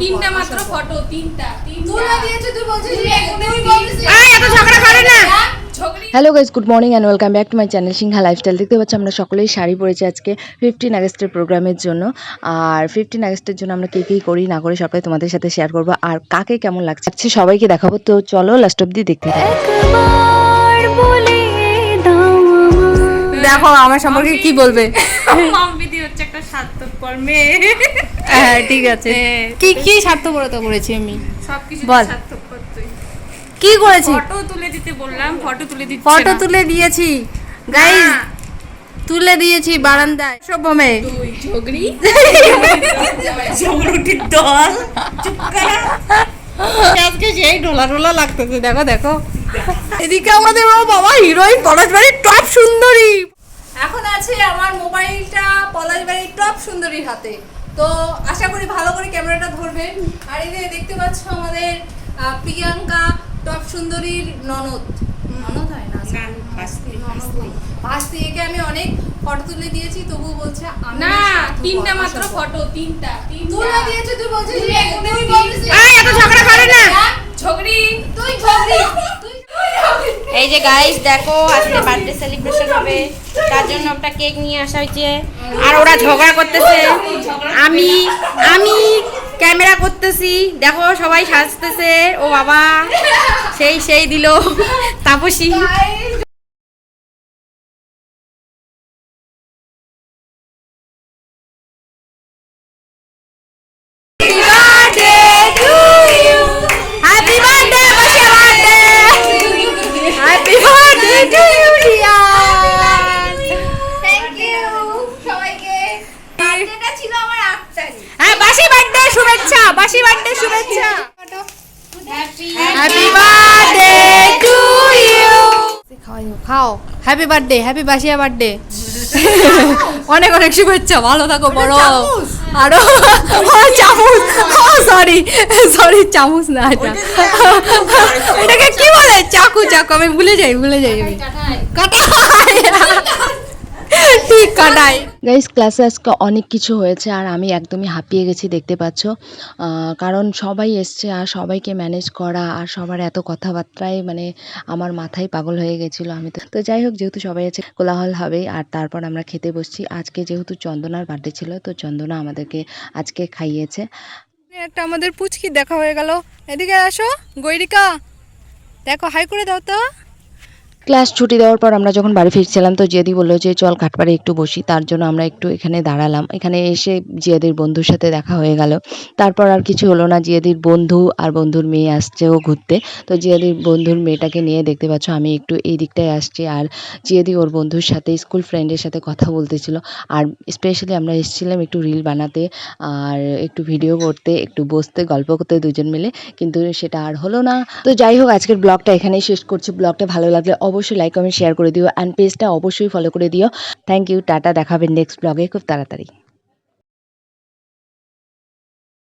তিনটা মাত্র ফটো, তিনটা তুলে দিয়েছে, তুই বলছিস এত ঝগড়া করে না। Hello guys, good morning and welcome back to my channel Singha lifestyle. দেখতে পাচ্ছি আমরা সকলেই শাড়ি পরেছি আজকে 15 আগস্টের প্রোগ্রামের জন্য। আর 15 আগস্টের জন্য আমরা কী করি না করি সবটাই তোমাদের সাথে শেয়ার করবো, আর কাকে কেমন লাগছে সবাইকে দেখাবো। তো চলো লাস্ট অব্দি দেখতে থাকো। দেখো আমার সম্পর্কে কি বলবে। মাম্পিদি হচ্ছে একটা স্বার্থপর মেয়ে। হ্যাঁ ঠিক আছে, কি কি স্বার্থপরতা করেছি আমি? সবকিছু বল। স্বার্থপর তুই। কি করেছি? ফটো তুলে দিতে বললাম, ফটো তুলে দিচ্ছি। ফটো তুলে দিয়েছি গাইস, তুলে দিয়েছি বারান্দায় সভ্য মেয়ে। তুই ঝগড়ি ঝগড়ুটির দল চুপ করা। আজকে সেই ঢোলা ঢোলা লাগতেছে, দেখো দেখো। এদিকে আমাদের ও বাবা হিরোইন পলাশবাড়ির টপ সুন্দরী। এখন আছে আমার মোবাইলটা পলাশবাড়ির টপ সুন্দরীর হাতে, তো আশা করি ভালো করে ক্যামেরাটা ধরবেন। আর এই যে দেখতে পাচ্ছ আমাদের প্রিয়াঙ্কা টপ সুন্দরীর ননদ। ননদ হয় না, ভাস্তি। একে আমি অনেক ফটো তুলে দিয়েছি, তবু বলছে আমি না, তিনটা মাত্র ফটো, তিনটা তুলে দিয়েছে, তুই বলছিস এত ঝগড়া করে না। ঝগড়ি তুই ঝগড়ি। এই যে গাইস দেখো, আজকে বার্থডে সেলিব্রেশন হবে, তার জন্য একটা কেক নিয়ে আসা হয়েছে। আর ওরা ঝগড়া করতেছে, আমি আমি ক্যামেরা করতেছি, দেখো সবাই সাজতেছে। ও বাবা, সেই দিল তাপসী। বাসি বার্থডে শুভেচ্ছা। Happy birthday to you. খাও, হ্যাপি বার্থডে, হ্যাপি বাসিয়া বার্থডে। অনেক অনেক শুভেচ্ছা, ভালো থাকো, বড় আরো। চামচ, সরি সরি, চামচ না এটা, এটাকে কি বলে? চাকু, চাকু। আমি ভুলে যাই আমি। কাটাই, ঠিক কাটাই। গাইজ, ক্লাসে আজকে অনেক কিছু হয়েছে আর আমি একদমই হাঁপিয়ে গেছি, দেখতে পাচ্ছ। কারণ সবাই এসছে আর সবাইকে ম্যানেজ করা আর সবার এত কথাবার্তায় মানে আমার মাথায় পাগল হয়ে গেছিলো। আমি তো যাই হোক, যেহেতু সবাই আছে কোলাহল হবেই। আর তারপর আমরা খেতে বসছি। আজকে যেহেতু চন্দনার বার্থডে ছিল, তো চন্দনা আমাদেরকে আজকে খাইয়েছে। একটা আমাদের পুচকি দেখা হয়ে গেল। এদিকে আসো গৈরিকা, দেখো হাই করে দাও তো। ক্লাস ছুটি দেওয়ার পর আমরা যখন বাড়ি ফিরছিলাম, তো জিয়াদি বললো যে চল ঘাটপাড়ে একটু বসি। তার জন্য আমরা একটু এখানে দাঁড়ালাম। এখানে এসে জিয়াদির বন্ধুর সাথে দেখা হয়ে গেল। তারপর আর কিছু হলো না, জিয়াদির বন্ধু আর বন্ধুর মেয়ে আসছেও ঘুরতে। তো জিয়াদির বন্ধুর মেয়েটাকে নিয়ে দেখতে পাচ্ছ আমি একটু এই দিকটায় আসছি। আর জিয়াদি ওর বন্ধুর সাথে, স্কুল ফ্রেন্ডের সাথে কথা বলতেছিল। আর স্পেশালি আমরা এসেছিলাম একটু রিল বানাতে আর একটু ভিডিও করতে, একটু বসতে গল্প করতে দুজন মিলে, কিন্তু সেটা আর হলো না। তো যাই হোক, আজকের ব্লগটা এখানেই শেষ করছি। ব্লগটা ভালো লাগলে অবশ্যই লাইক কমেন্ট শেয়ার করে দিও, অ্যান্ড পেজটা অবশ্যই ফলো করে দিও। থ্যাংক ইউ, টাটা, দেখাবেন নেক্সট ব্লগে খুব তাড়াতাড়ি।